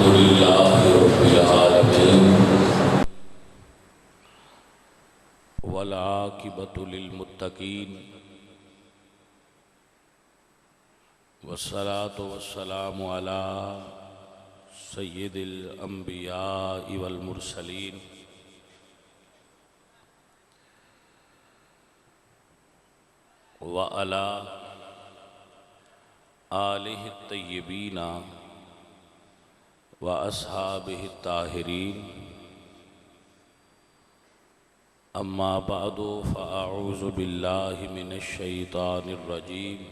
अल्हम्दुलिल्लाहि रब्बिल आलमीन वल आकिबतु लिल मुत्तकीन वस्सलातु वस्सलामु अला सय्यिदिल अंबिया वल मुरसलीन व अला आलिहि तय्यबीना व अस्हाबिहि ताहिरीन अम्मा बअदु फ़अऊज़ु बिल्लाहि मिनश शैतानिर रजीम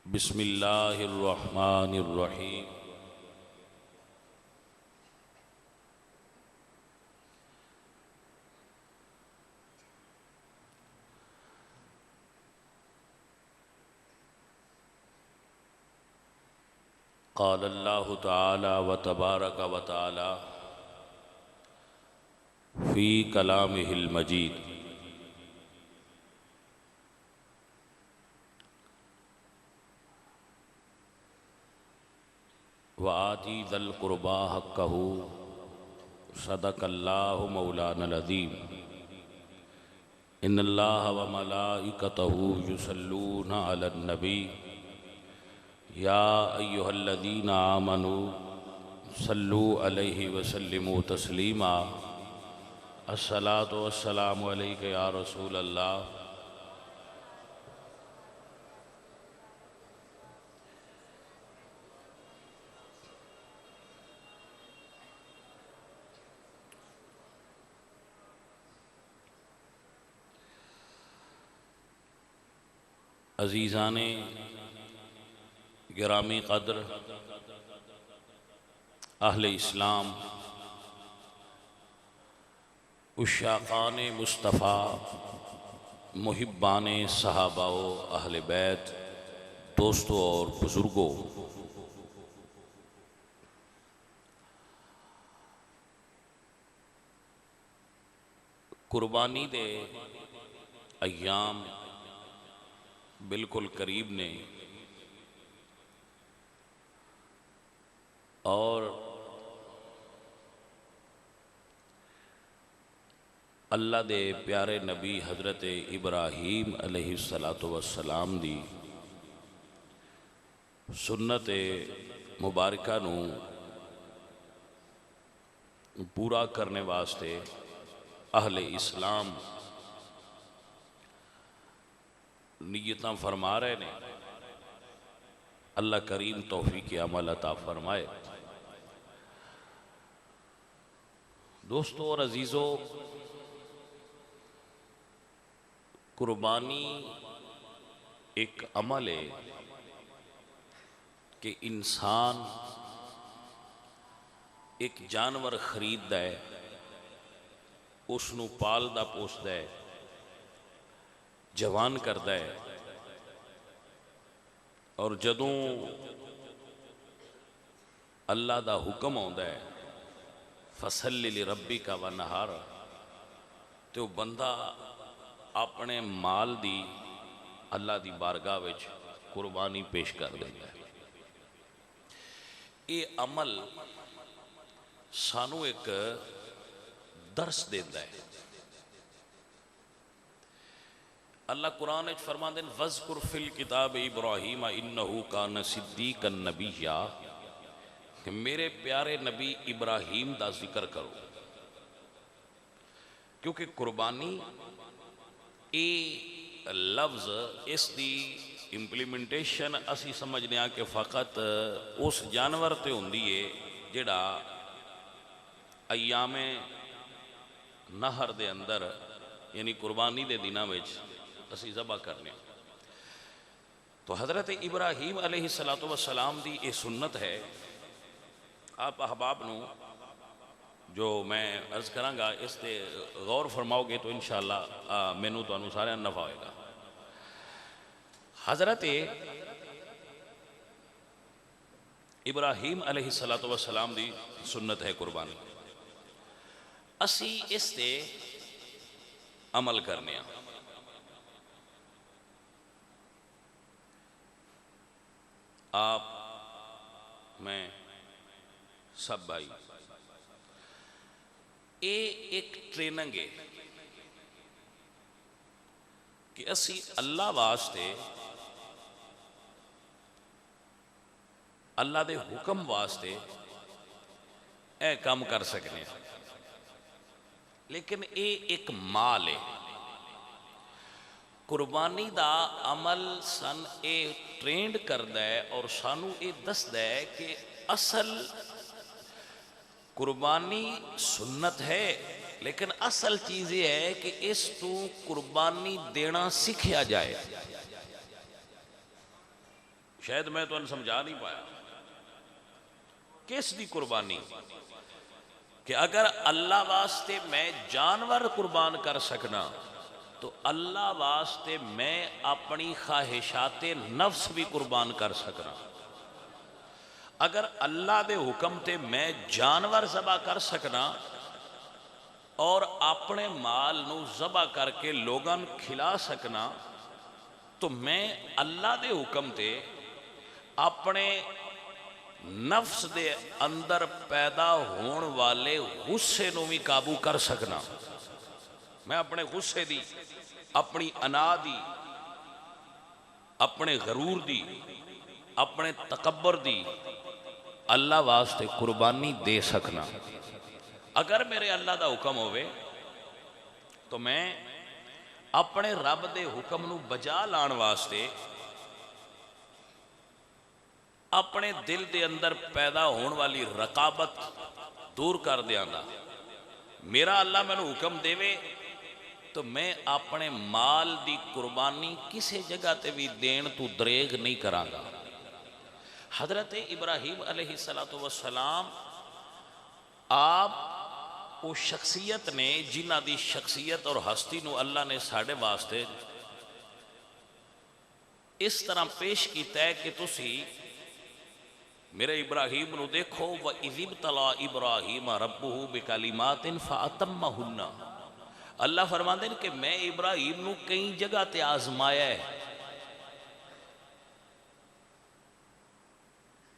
बिस्मिल्लाहिर रहमानिर रहीम क़ाल अल्लाहु तआला व तबारक व तआला फ़ी कलामिहिल मजीद व आती ज़ल क़ुरबा हक़्क़हु सदक़ल्लाहु मौलानल अज़ीम इन्नल्लाह व मलाइकतहु युसल्लूना अलन नबी या अय्युहल्लज़ीना आमनू सल्लू अलैहि व सल्लिमू तस्लीमा अस्सलातु वस्सलामु अलैका या रसूल अल्लाह। अज़ीज़ाने गिरामी क़द्र अहले इस्लाम उशाक़ान मुस्तफ़ा मुहिब्बान सहाबा व अहले बैत दोस्तों और बुज़ुर्गों, कुर्बानी दे अय्याम बिल्कुल करीब ने और अल्लाह दे प्यारे नबी हज़रत इब्राहीम अलैहिस्सलातु वस्सलाम दी सुन्नत मुबारका नू पूरा करने वास्ते अहले इस्लाम नियतां फरमा रहे ने। अल्लाह करीम तौफीक अमल अता फरमाए। दोस्तों और अजीज़ों, कुर्बानी एक अमल है कि इंसान एक जानवर खरीदता है, उसनू पालदा पोसदा है, जवान करता है और जदों अल्लाह दा हुक्म आउंदा है फसल्लि लिरब्बिका वनहार, तो बंदा अपने माल दी अल्लाह दी बारगाह विच कुर्बानी पेश कर देता है। ये अमल सानू एक दर्स देता है। अल्लाह कुरान विच फरमांदे ने वज़कुर फिल किताब इब्राहीम इन्नहु कान सिद्दीकन नबिय्या, कि मेरे प्यारे नबी इब्राहीम दा जिक्र करो, क्योंकि कुर्बानी ये लफ्ज़ इसकी इंप्लीमेंटेशन असी समझने आ कि फ़कत उस जानवर ते हुंदी है जिहड़ा अयामे नहर दे अंदर यानी कुर्बानी दे दिनां विच असी ज़बह करने। तो हज़रत इब्राहीम अलैहिस्सलातु वस्सलाम दी ये सुन्नत है। आप अहबाब नू जो मैं अर्ज़ करांगा इस ते गौर फरमाओगे तो इंशाअल्लाह मैनू तुहानू सारिआं नू नफ़ा होएगा। हज़रत इब्राहीम अलैहिस्सलातु वस्सलाम दी सुन्नत है कुर्बानी। असी इस ते अमल करने। आप, मैं, सब भाई, ये एक ट्रेनिंग है कि असी अल्लाह वास्ते, अल्लाह दे हुक्म वास्ते ए काम कर सकते हैं। लेकिन ये एक माल है, कुर्बानी दा अमल सन ये ट्रेंड करता है और सानू ये दसदा है कि असल कुर्बानी सुन्नत है, लेकिन असल चीज़ ये है कि इस तू कुर्बानी देना सीखा जाए। शायद मैं तुहानू समझा नहीं पाया किस दी कुर्बानी, कि अगर अल्लाह वास्ते मैं जानवर कुर्बान कर सकना तो अल्लाह वास्ते मैं अपनी ख्वाहिशात नफ्स भी कुर्बान कर सकना। अगर अल्लाह दे हुक्म ते मैं जानवर ज़बा कर सकना और अपने माल नू ज़बा करके लोगों खिला सकना, तो मैं अल्लाह दे हुक्म ते अपने नफ्स दे अंदर पैदा होने वाले गुस्से नू भी काबू कर सकना। मैं अपने गुस्से दी, अपनी अना दी, अपने गरूर दी, अपने तकब्बर दी अल्लाह वास्ते कुर्बानी दे सकना। अगर मेरे अल्लाह का हुक्म होवे तो मैं अपने रब दे हुक्म नू बजा लाण वास्ते अपने दिल दे अंदर पैदा होने वाली रकाबत दूर कर दियांगा। मेरा अल्लाह मैनू हुक्म देवे तो मैं अपने माल दी कुर्बानी किसी जगह ते भी देन तू दरेग नहीं करांगा। हजरत इब्राहीम अलैहिस्सलातु वस्सलाम आप वो शख्सियत ने जिन्हां दी शख्सियत और हस्ती नू अल्लाह ने साढ़े वास्ते इस तरह पेश किया है कि तुसी मेरे इब्राहीम नू देखो, व इज़िब्तला इब्राहीम रब्बुहु बिकलिमातिन फ़अतम्महुन्ना। अल्लाह फरमाते हैं कि मैं इब्राहीम नू कई जगह ते आजमाया है।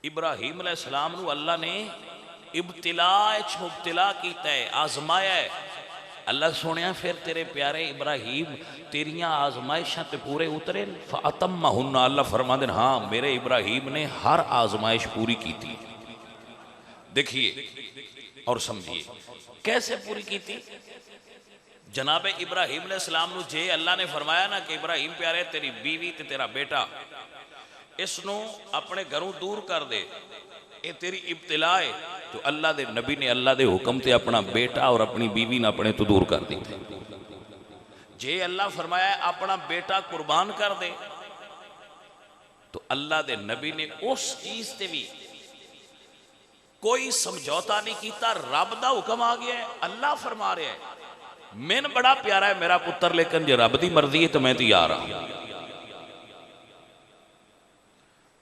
इब्राहीम अलैहिस्सलाम नू अल्लाह ने इब्तिला मुब्तिला किया है, आजमाया है। अल्लाह सुनिया फिर तेरे प्यारे इब्राहीम तेरिया आजमाइशा ते पूरे उतरे? फ़अतम्महुन्ना, अल्लाह फरमाते हैं हाँ मेरे इब्राहीम ने हर आजमाइश पूरी की थी। देखिए और समझिए कैसे पूरी की थी। जनाब इब्राहीम अलैहिस्सलाम नू जे अल्लाह ने फरमाया ना कि इब्राहीम प्यारे तेरी बीवी ते तेरा बेटा इसनू अपने घरों दूर कर दे, ये तेरी इब्तिला है, तो अल्लाह दे नबी ने अल्लाह दे हुक्म ते अपना बेटा और अपनी बीवी ने अपने तो दूर कर दी थे। जे अल्लाह फरमाया अपना बेटा कुर्बान कर दे, तो अल्लाह दे नबी ने उस चीज से भी कोई समझौता नहीं किया। रब दा हुक्म आ गया है, अल्लाह फरमा रहा है मैन बड़ा प्यारा है मेरा पुत्र, लेकिन जो रब की मर्जी है तो मैं तैयार हाँ।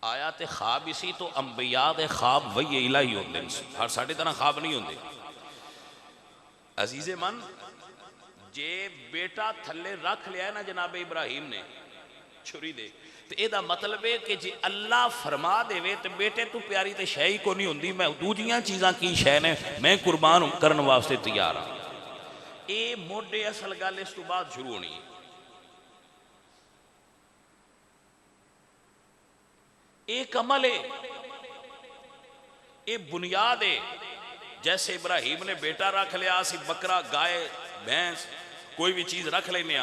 आया तो ख्वाब इसी तो अंबिया के ख्वाब वही इलाही होंगे, हर साढ़े तरह ख्वाब नहीं होंगे। अजीजे मन जे बेटा थले रख लिया ना जनाब इब्राहीम ने छुरी दे, तो यदा मतलब है कि जे अल्लाह फरमा देवे तो बेटे तू प्यारी तो शह ही को नहीं होंगी, मैं दूजियां चीज़ां की शह ने मैं कुर्बान करने वास्ते तैयार हाँ। ये मोढे असल गल इस तो बाद शुरू होनी है। एक अमल है, ये बुनियाद है। जैसे इब्राहीम ने बेटा रख लिया, असी बकरा गाय भैंस कोई भी चीज़ रख लेने,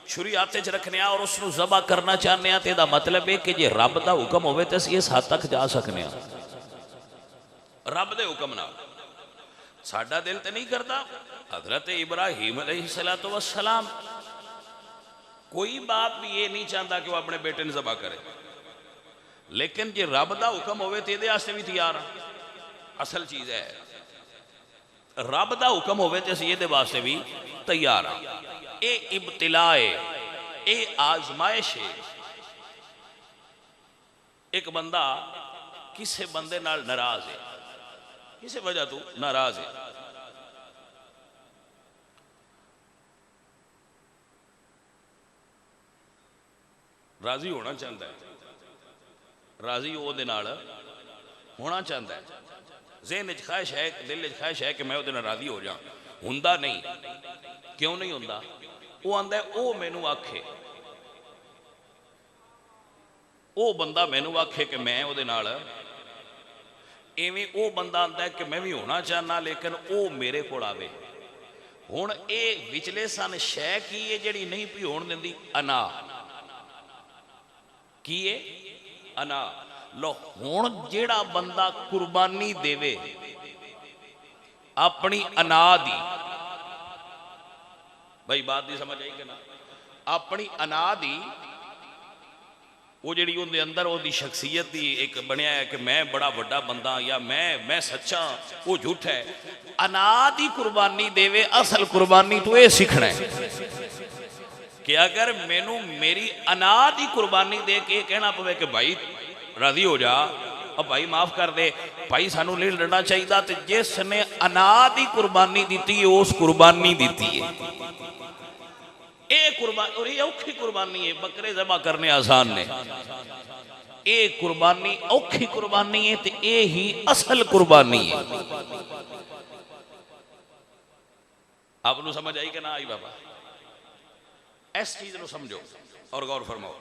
छुरी हाथ च रखने और उसको ज़बा करना चाहते हैं, तो यदा मतलब है कि जे रब का हुक्म हो तो असी इस हद तक जा सकते हैं। रब के हुक्म नाल साडा दिल तो नहीं करता। हजरत इब्राहीम अलैहिस्सलातु वस्सलाम कोई बाप भी ये नहीं चाहता कि वह अपने बेटे ने ज़बा करे, लेकिन जे रब का हुक्म हो तो ये भी तैयार हाँ। असल चीज़ है रब का हुक्म हो तो असीं ये वास्ते भी तैयार हाँ। ये इब्तिला है, ये आजमाइश है। एक बंदा किसी बंदे नाल नाराज है, किसी वजह तो नाराज है, राजी होना चाहता है, राजी ਉਹਦੇ ਨਾਲ होना चाहता है, ज़हन च ख्वाहिश है, दिल च ख्वाहिश है कि मैं ਉਹਦੇ ਨਾਲ राजी हो जा, हुंदा नहीं। क्यों नहीं हुंदा? वो आंदा वो मैनू आखे, वो बंदा मैनू आखे कि मैं ਉਹਦੇ ਨਾਲ, इवें वो बंदा आंदा है कि मैं भी होना चाहना लेकिन वो मेरे को आवे। हुण ये विचले सन शै की है जिहड़ी नहीं भी होण दिंदी? अना। की है? अना। लो हुण जिहड़ा बंदा कुर्बानी देवे अपनी अना दी, भाई बात दी समझ आई कि ना? अपनी अना दी, वो जिहड़ी उहदे अंदर उहदी शख्सियत दी एक बनिया है कि मैं बड़ा वड्डा बंदा या मैं सच्चा, वो झूठ है। अना दी कुर्बानी देवे। असल कुर्बानी तो ये सीखना है कि अगर मैनू मेरी अना दी कुर्बानी दे के कहना पवे कि भाई राजी हो जा, अब भाई माफ कर दे, भाई सानू नहीं लड़ना चाहिए, तो जिसने अना दी कुर्बानी दी है उस कुर्बानी दी है। ये कुर्बानी, और ये औखी कुर्बानी है। बकरे ज़बा करने आसान ने, ये कुर्बानी औखी कुर्बानी है, तो ये ही असल कुर्बानी है। आपको समझ आई कि ना आई? बाबा इस चीज को समझो और गौर फरमाओ।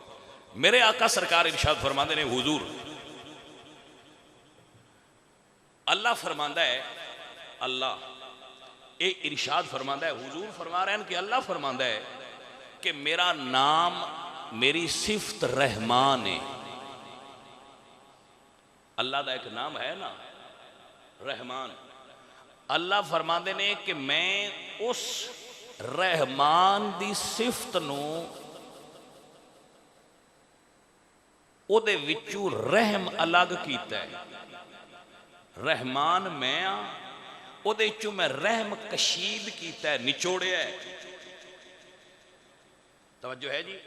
मेरे आका सरकार इरशाद फरमाते ने, हुजूर अल्लाह फरमांदा है, अल्लाह ये इरशाद फरमांदा है, हुजूर फरमा रहे हैं कि अल्लाह फरमांदा है कि मेरा नाम, मेरी सिफत रहमान है। अल्लाह का एक नाम है ना, रहमान। अल्लाह फरमाते ने कि मैं उस रहमान दी सिफत नूं ओदे विचों रहम अलग कीता है। रहमान मैं आ, ओदे विचों मैं रहम कशीद कीता है, निचोड़िया है। तवज्जो है जी?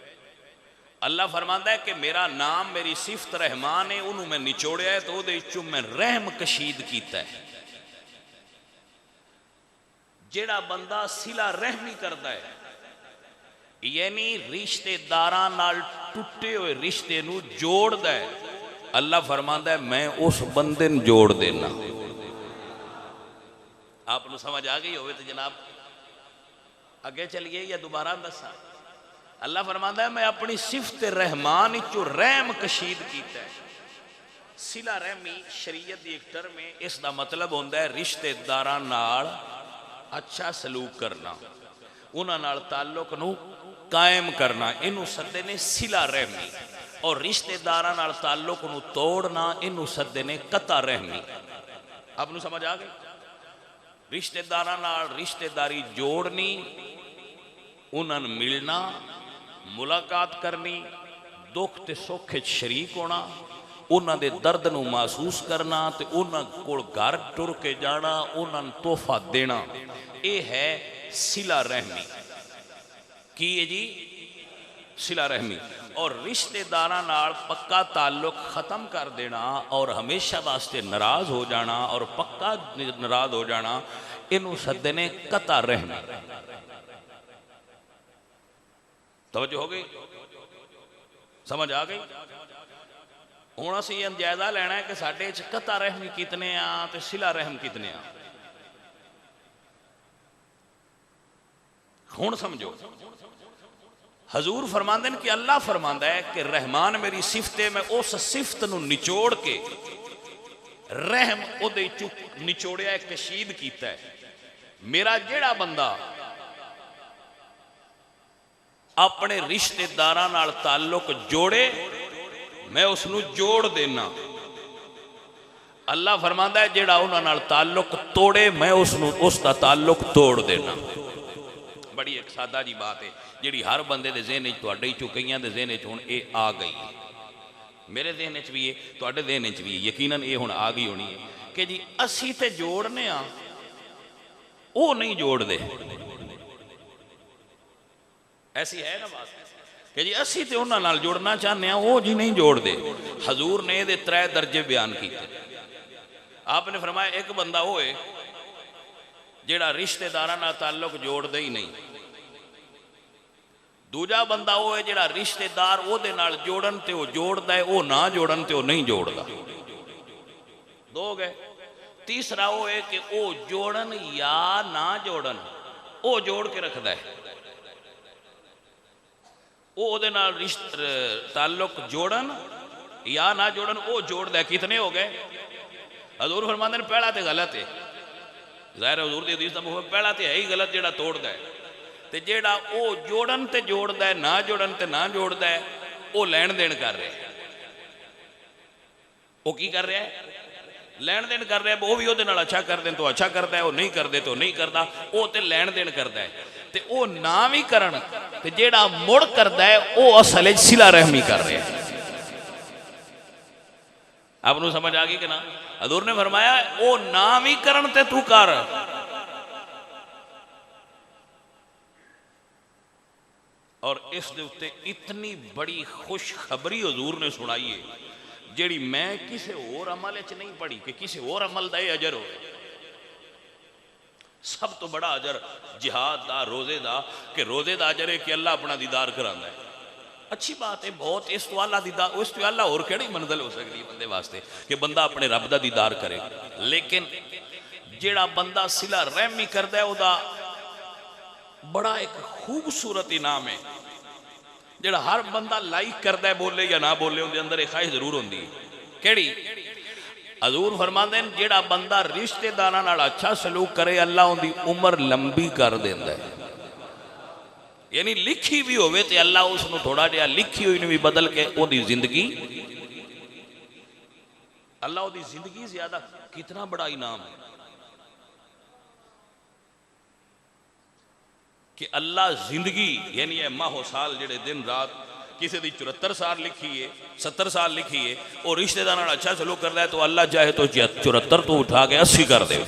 अल्लाह फरमांदा है कि मेरा नाम, मेरी सिफत रहमान है, उन्होंने मैं निचोड़िया है, तो ओदे विचों मैं रहम कशीद कीता है। जेड़ा बंदा सिला रहमी करता है, यानी रिश्तेदारां नाल टुटे हुए रिश्ते नूं जोड़दा है, अल्लाह फरमांदा है मैं उस बंदे नूं जोड़ देना। आपको समझ आ गई होवे तो जनाब अगे चलिए या दोबारा दसा? अल्लाह फरमांदा है मैं अपनी सिफत रहमान चो रहम कशीद कीता है। सिला रहमी शरीयत दी एक टर्म है, इसका मतलब होंदा है रिश्तेदारां नाल अच्छा सलूक करना, उन्हां नाल ताल्लुक नूं कायम करना, इनू सदे ने सिला रहमी। और रिश्तेदारां नाल ताल्लुक नूं तोड़ना, इनू सदे ने कता रहमी। आपनूं समझ आ गई? रिश्तेदारां नाल रिश्तेदारी जोड़नी, उन्हां नूं मिलना, मुलाकात करनी, दुख ते सुख विच शरीक होना, उन्हां दे दर्द नूं महसूस करना, ते उन्हां कोल घर टुर के जाना, उन्हां नूं तोहफा देना, ये है सिला रहमी। की है जी? सिला रहमी। और रिश्तेदारां नाल पक्का ताल्लुक खत्म कर देना और हमेशा वास्ते नाराज हो जाना और पक्का नाराज हो जाना, इनू सदे ने कता रहमी। तवज्जो हो गई? समझ आ गई? हुण असीं ये जायजा लेना है कि साडे च कता रहमी कितने आ ते सिला रहम कितने आ। हुण समझो, हजूर फरमांदे कि अल्लाह फरमांदा है कि रहमान मेरी सिफत है, मैं उस सिफत नूं निचोड़ के रहम उहदे चों निचोड़िया, कशीद कीता है। मेरा जेड़ा बंदा अपने रिश्तेदारां नाल ताल्लुक जोड़े, मैं उसनूं जोड़ देना। अल्लाह फरमांदा है जेड़ा उन्हां नाल ताल्लुक तोड़े, मैं उसका ताल्लुक तोड़ देना। बड़ी एक सादा जी बात है जिहड़ी हर बंदे दे ज़हन च, तुहाडे चों कईयां दे ज़हन च हुण ये आ गई है, मेरे ज़हन च भी है, तुहाडे ज़हन च भी यकीनन ये हुण आ गई होनी है कि जी असीं ते जोड़ने आ, वो नहीं जोड़दे। ऐसी है ना बात कि जी असीं ते उन्हां नाल जुड़ना चाहते हैं, वो जी नहीं जोड़दे। हजूर ने ये 3 दर्जे बयान किए। आपने फरमाया एक बंदा होए जेड़ा रिश्तेदारां नाल ताल्लुक जोड़दे ही नहीं, दूजा बंदा वो है जिहड़ा रिश्तेदार उहदे नाल जोड़न ते वो जोड़दा है, वो ना जोड़न ते वो नहीं जोड़दा। दो गए। तीसरा वो है कि वो जोड़न या ना जोड़न, वो जोड़ के रखता है, वो उहदे नाल ताल्लुक जोड़न या ना जोड़न वो जोड़दा है। कितने हो गए? हजूर फरमाते हैं पहला तो गलत है, ज़ाहिर है हजूर दी हदीस दा मुफहम पहला तो है ही गलत जिहड़ा तोड़दा है। ते जेड़ा वो जोड़न ते जोड़दा है, ना जोड़न ते ना जोड़दा है, वो लैन देन कर रहा है। वो की कर रहा है? लैन देन कर रहा है। वो भी वो अच्छा कर दें तो अच्छा करता है, वो नहीं कर दे तो नहीं करता, वो तो लैन देन करता है। ते वो ना भी करन ते जेड़ा मुड़ करता है वो असल सिला रहमी कर रहा है। आपको समझ आ गई कि ना? हजूर ने फरमाया वो ना भी करन ते तू कर। और इस दे उत्ते इतनी बड़ी खुशखबरी हजूर ने सुनाई है जिहड़ी मैं किसी होर अमल च नहीं पढ़ी कि किसी होर अमल का यह अजर हो। सब तो बड़ा अजर जिहाद दा, रोजे दा, कि रोजे दा अजर है कि अल्लाह अपना दीदार करांदा है। अच्छी बात है बहुत। इस तो अल्लाह दीदार, उस तो अल्लाह होर केड़ी मंजिल हो सकती है बंदे वास्ते कि बंदा अपने रब दा दीदार करे। लेकिन जिहड़ा बंदा सिला रहमी करदा है उहदा बड़ा एक खूबसूरत इनाम है जिहड़ा हर बंदा लाइक करता है, बोले या ना बोले, उनके अंदर एक ख्वाहिश जरूर होंदी है। केड़ी? हजूर फरमाते हैं जिहड़ा बंदा रिश्तेदारां नाल अच्छा सलूक करे अल्लाह उनकी उम्र लंबी कर देंदा है। यानी लिखी भी होवे ते अल्लाह उसनूं थोड़ा जिहा लिखी हुई भी बदल के उहदी जिंदगी, अल्लाह उहदी जिंदगी ज्यादा, कितना बड़ा इनाम है कि अल्लाह जिंदगी यानी है माहो साल जेड़े दिन रात, किसी की 74 साल लिखी है, 70 साल लिखी है, और रिश्तेदार अच्छा सलूक करता है तो अल्लाह चाहे तो 74 तो उठा के 80 कर दे।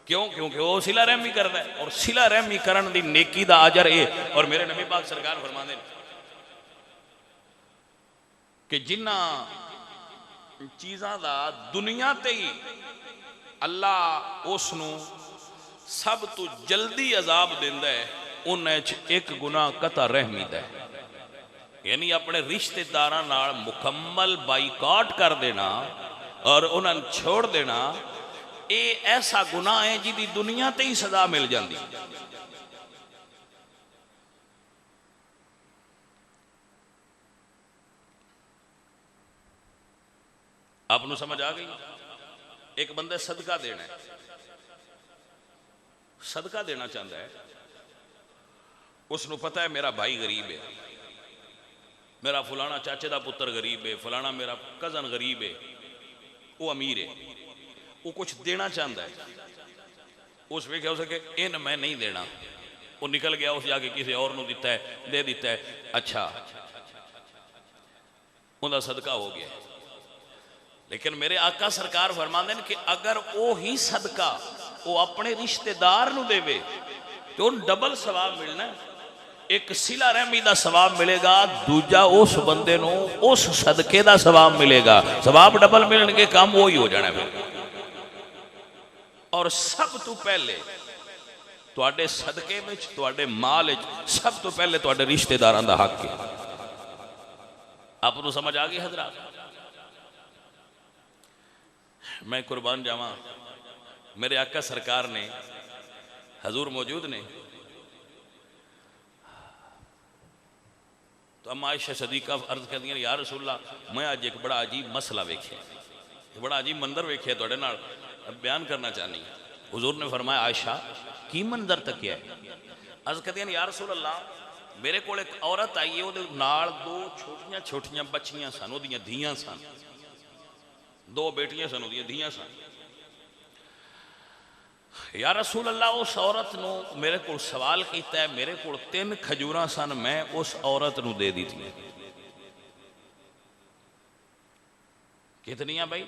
क्यों? क्योंकि वो सिला रहमी करता है और सिला रहमी करन दी नेकी दा अजर है। और मेरे नबी पाक सरकार फरमाते हैं कि जिन्ना चीज़ां दा दुनिया ते ही अल्लाह उसनूं सब तो जल्दी अजाब देंदा है, उन्हें एक गुनाह कता रहमी दा है। यानी अपने रिश्तेदारां नाल मुकम्मल बाइकाट कर देना और उन्हें छोड़ देना, ये ऐसा गुनाह है जिहदी दुनिया ते ही सजा मिल जाती। आपको समझ आ गई? एक बंदे सदका देना है, सदका देना चाहता है, उसनों पता है मेरा भाई गरीब है, मेरा फलाना चाचे का पुत्र गरीब है, फलाना मेरा कजन गरीब है, वो अमीर है, वो कुछ देना चाहता है, उस वे हो सके इन मैं नहीं देना, वो निकल गया, उस जाके किसी और को दिता है, दे दिता है, अच्छा उनका सदका हो गया। लेकिन मेरे आका सरकार फरमाते हैं कि अगर वो ही सदका वो अपने रिश्तेदार नूं देवे तो डबल सवाब मिलना है। एक सिला रहमी दा सवाब मिलेगा, दूजा उस बंदे नूं उस सदके दा सवाब मिलेगा, सवाब डबल मिलने के काम वो ही हो जाना है। और सब तो पहले तुहाडे सदके में, तुहाडे माल में सब तो पहले तुहाडे रिश्तेदारां दा हक है। आपको समझ आ गई हजरात? मैं कुर्बान जावा, मेरे आका सरकार ने, हजूर मौजूद ने, तो अम्मा आयशा सदीका अर्ज कर दी या रसूलल्लाह मैं अज एक बड़ा अजीब मसला वेख्या, बड़ा अजीब मंजर वेख्या तुहाडे नाल बयान करना चाहनी। हुजूर ने फरमाया आयशा की मंजर तक है? अर्ज कर दी या रसूलल्लाह मेरे को एक औरत आई है, वो नाल दो छोटियां छोटियां बच्चियां सन, ओदियां धीयां सन, दो बेटियां सन, ओदियां धीयां सन। या रसूल अल्लाह उस औरत नू मेरे को सवाल किया है, मेरे को 3 खजूरां सन, मैं उस औरत नू दे दी थी। कितनियां भाई?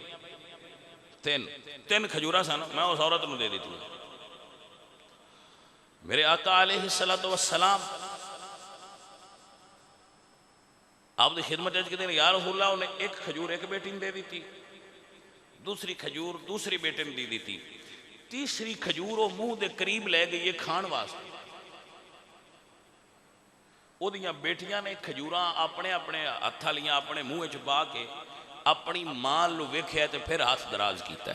3 खजूरां सन, मैं उस औरत नू दे दी थी। मेरे आका अलैहिस्सलातु वस्सलाम आपकी खिदमत कहते हैं या रसूल अल्लाह उन्हें 1 खजूर एक बेटी ने दे दी थी, दूसरी खजूर दूसरी बेटे ने दी थी, तीसरी खजूर वो मुंह के करीब ले गई है खाण वास्ते। ਉਹਦੀਆਂ ਬੇਟੀਆਂ ਨੇ ਖਜੂਰਾਂ ਆਪਣੇ ਆਪਣੇ ਹੱਥ ਵਾਲੀਆਂ ਆਪਣੇ ਮੂੰਹ 'ਚ ਪਾ ਕੇ ਆਪਣੀ ਮਾਂ ਨੂੰ ਵੇਖਿਆ ਤੇ ਫਿਰ ਹੱਥ ਦਰਾਜ਼ ਕੀਤਾ।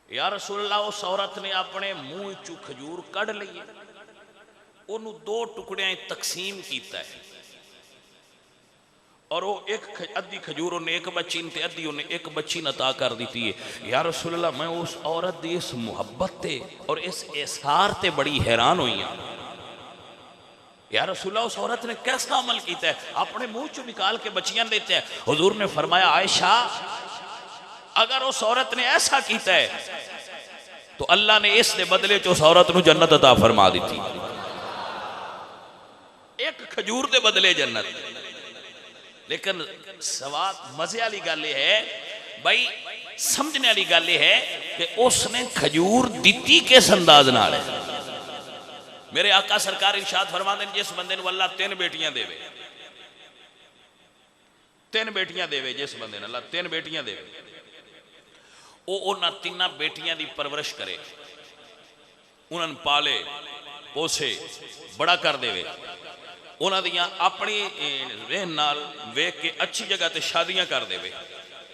या रसूल अल्लाह, उस औरत ने अपने मुंह चू खजूर कढ़ ली, उन्होंने 2 टुकड़ियां तकसीम किया है और वो एक अद्धी खजूर उन्हें एक बच्ची ने अद्धी उन्हें एक बच्ची ने अता कर दी है। या रसूल अल्लाह, मैं उस औरत की इस मुहब्बत ते और इस एसार ते बड़ी हैरान हुई हाँ। या रसूल अल्लाह, उस औरत ने कैसा अमल किया है, अपने मुंह चू निकाल के बच्चियां देते हैं। हुजूर ने फरमाया, आयशा, अगर उस औरत ने ऐसा किया है तो अल्लाह ने इस दे बदले च उस औरत को जन्नत अता फरमा दी थी। एक खजूर के बदले जन्नत। लेकिन सवाल मजे वाली गल है भाई, समझने वाली गल है कि उसने खजूर दी किस अंदाज नाल है। मेरे आका सरकार इरशाद फरमाते हैं, जिस बंदे को अल्लाह 3 बेटियां देवे, 3 बेटियां देवे, जिस बंदे ने अल्लाह 3 बेटियां देवे, वो उन्होंने 3 बेटियां की परवरिश करे, उन्होंने पाले पोसे बड़ा कर देवे, उन्होंने अपनी रहन नाल वेख के अच्छी जगह ते शादियां कर देवे,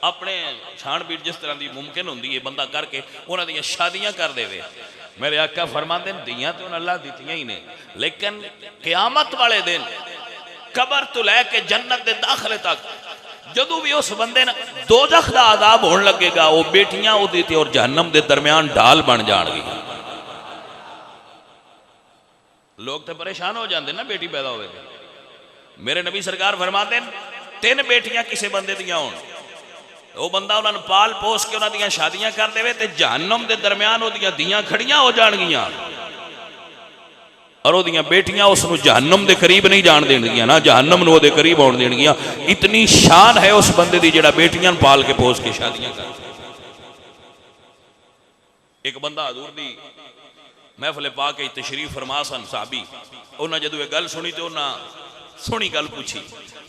अपने छाणबीन जिस तरह की मुमकिन होंगी है बंदा करके उन्होंने शादियां कर देवे। मेरे आका फरमाते हैं, दियां तो अल्लाह दित्तियां ही ने, लेकिन क़यामत वाले दिन कबर तो लैके जन्नत के दाखले तक जदों भी उस बंदे ने दोजख दा आज़ाब होने लगेगा, वो बेटियां उहदे ते और जहन्नम के दरम्यान ढाल बन जाएंगी। लोग तो परेशान हो जाते ना बेटी पैदा होवे। मेरे नबी सरकार फरमाते हैं, 3 बेटियां किसी बंदे दियां होण, वो बंदा उन्होंने पाल पोस के उन्होंने शादियां कर देवे ते जहन्नम के दरम्यान उहदियां दियां खड़ियां हो जाएंगियां और उहदियां बेटियां उसनूं जहन्नम के करीब नहीं जान देणगियां, ना जहन्नम नूं उहदे करीब आउण देणगियां। इतनी शान है उस बंदे की जिहड़ा बेटियां पाल के पोस के शादियां कर। एक बंदा हजूर दी महफिल पा के तशरीफ फरमा सन साहबी, उन्हें जदों यह गल सुनी तो उन्हें सोहनी गल पूछी,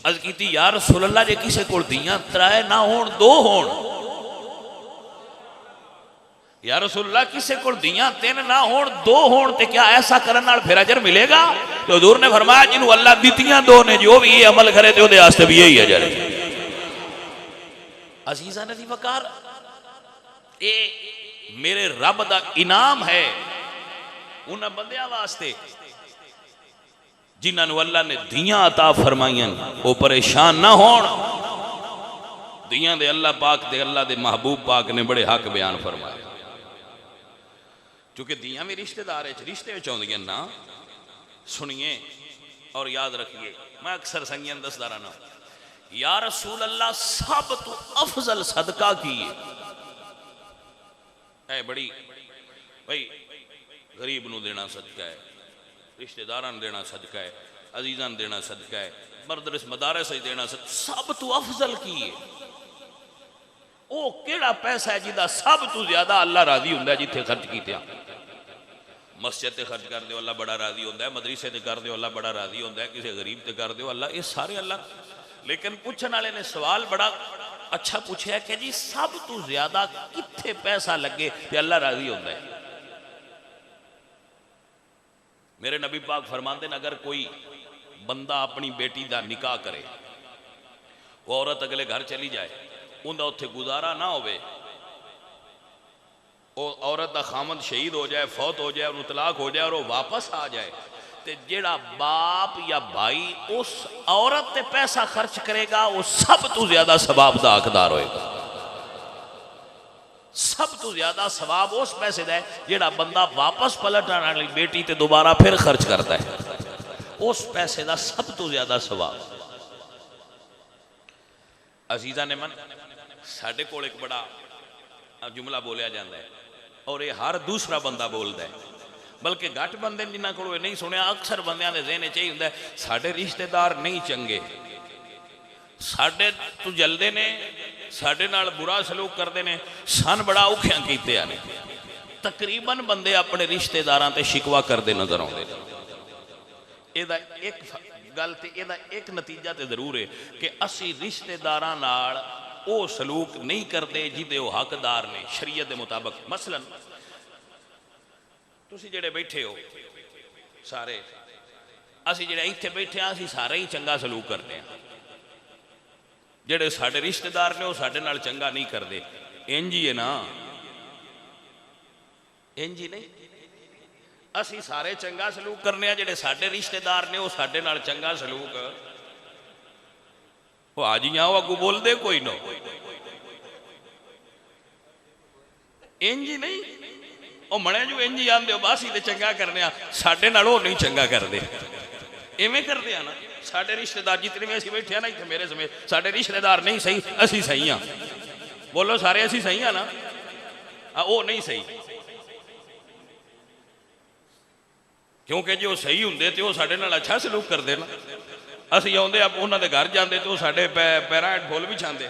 अर्ज की, या रसूल अल्लाह, जे किसी को दियां 3 ना होण 2 होण, या रसूल अल्लाह, किसी को दियां 3 ना होण 2 होण ते क्या ऐसा करने नाल फिर अजर मिलेगा? तो हुजूर ने फरमाया, जिन्हों अल्लाह दित्तियां 2 ने, जो भी ये अमल करे तो उहदे वास्ते भी यही अजर है। अजीज़ां नबी वकार, ये मेरे रब दा इनाम है उन्हां बंदियां वास्ते जिन्हां नूं अल्लाह ने दियां अता फरमाइयां, वो परेशान ना होण। दियां दे अल्लाह पाक दे अल्लाह दे महबूब पाक ने बड़े हक बयान फरमाए, क्योंकि दियां भी रिश्तेदार रिश्ते आउंदियां ना। सुनिए और याद रखिए, मैं अक्सर संगियां दसदा रहना, या रसूल अल्लाह, सब तो अफजल सदका की है बड़ी भाई, गरीब नूं देना सदका है, रिश्तेदारां देना सदका है, अजीज़ां देना सदका है, मदरस मदारस देना सदका, सब तो अफजल की है। वो केड़ा पैसा है जिदा सब तो ज्यादा अल्लाह राजी हुंदा है? जिथे खर्च कीते मस्जिद ते खर्च कर दो अल्लाह बड़ा राजी होंदा है, मदरसे ते कर दो अल्लाह बड़ा राजी होंदा है, किसी गरीब ते कर दो अल्लाह, ये सारे अल्लाह। लेकिन पूछने वाले ने सवाल बड़ा अच्छा पूछा कि जी सब तो ज्यादा किथे पैसा लगे तो अल्लाह राजी होंदा है? मेरे नबी पाक फरमाते हैं, अगर कोई बंदा अपनी बेटी का निकाह करे, वो औरत अगले घर चली जाए, उनका उत्थे गुजारा ना होवे, वो औरत का खामद शहीद हो जाए, फौत हो जाए, और तलाक हो जाए और वो वापस आ जाए, तो जेड़ा बाप या भाई उस औरत पे पैसा खर्च करेगा, वो सब तो ज्यादा सवाब का हकदार होएगा। सब तो ज्यादा सवाब उस पैसे का है जेड़ा बंदा वापस पलट आने वाली बेटी ते दोबारा फिर खर्च करता है, उस पैसे का सब तो ज्यादा सवाब। अजीजा ने मन साडे कोल एक बड़ा जुमला बोलिया जाता है और ये हर दूसरा बंदा बोलता है, बल्कि घट बंदे जिन्होंने को नहीं सुनिया, अक्सर बंदियां दे ज़हन च यही हुंदा है, साडे रिश्तेदार नहीं चंगे, साडे तो जलदे ने, साडे नाल बुरा सलूक करते हैं, सन बड़ा औखियां कीते ने। तकरीबन बंदे अपने रिश्तेदारां ते शिकवा करते नजर आउंदे ने। इहदा एक गल ते इहदा एक नतीजा तो जरूर है कि असी रिश्तेदारां नाल वो सलूक नहीं करते जिहदे वो हकदार ने शरीयत के मुताबिक। मसलन तुसी जेड़े बैठे हो सारे असी जिहड़े इत्थे बैठे हाँ असी सारे ही चंगा सलूक करते हैं, जिहड़े साडे रिश्तेदार ने वो साडे नाल चंगा नहीं करते। इंज ही है ना, इंज ही नहीं, असी सारे चंगा सलूक करने, जिहड़े साडे रिश्तेदार ने वो साडे नाल चंगा सलूक, वो आ जी आओ अगू बोल दे कोई ना, इंज ही नहीं, वो मने जो इंज ही आंदे बस ही चंगा करने, साडे नाल वो नहीं चंगा करते, इवें करते हैं ना। साडे रिश्तेदार जितने भी असीं बैठे ना इत्थे मेरे समेत, साडे रिश्तेदार नहीं सही, असी सही हाँ, बोलो सारे असी सही हाँ ना, वो नहीं सही, क्योंकि जो सही होंगे तो वो साडे नाल अच्छा सलूक करते ना। असीं आउंदे उन्होंने घर जाते तो साडे पैरां हेठ फुल विछाते,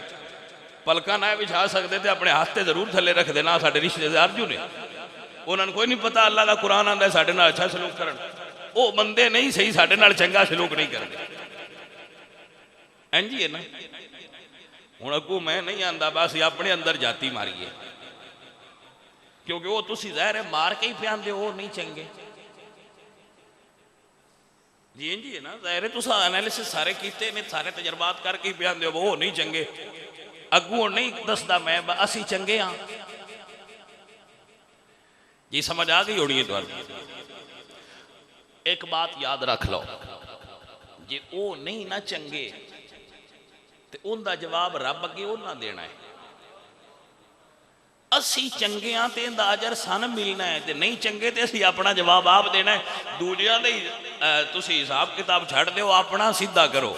पलका ना विछा सकते तो अपने हाथ से जरूर थले रख देना। साडे रिश्तेदार जो ने उन्होंने कोई नहीं पता, अल्लाह का कुरान आंदा साडे नाल अच्छा सलूक करन, वो बंदे नहीं सही साडे नाल चंगा सलूक नहीं करते। इंज ही है ना। हुण अगू मैं नहीं आंदा, बस अपने अंदर जाती मारीए, क्योंकि वो तुसी ज़ाहिर है मार के ही पियांदे हो, वो नहीं चंगे जी। इंज ही है ना, ज़ाहिर है तुसा एनालिसिस सारे कीते ने, सारे तजर्बात करके ही पियांदे हो, वो नहीं चंगे। अगू नहीं दसदा मैं असी चंगे हाँ जी, समझ आ गई होनी है तुहानू। एक बात याद रख लो, जे वो नहीं ना चंगे तो उनका जवाब रब अगे उन्हें देना है। असी चंगे हाँ तो इनका अजर सन मिलना है, तो नहीं चंगे तो असी अपना जवाब आप देना है। दूजिया दे तुसी हिसाब किताब छड़ दो, अपना सीधा करो